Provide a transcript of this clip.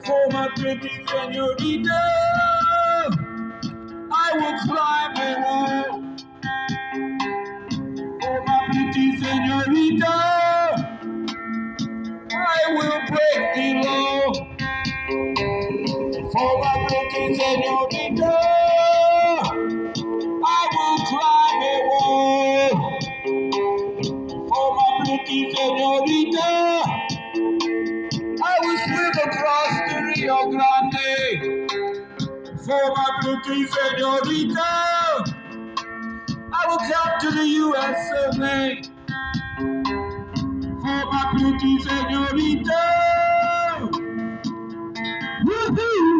For my pretty senorita, I will climb a wall. For my pretty senorita, I will break the law. For my pretty senorita, I will climb a wall. For my pretty senorita, I will swim across the Rio Grande. For my pretty senorita, I will come to the US of A. For my pretty senorita, woohoo!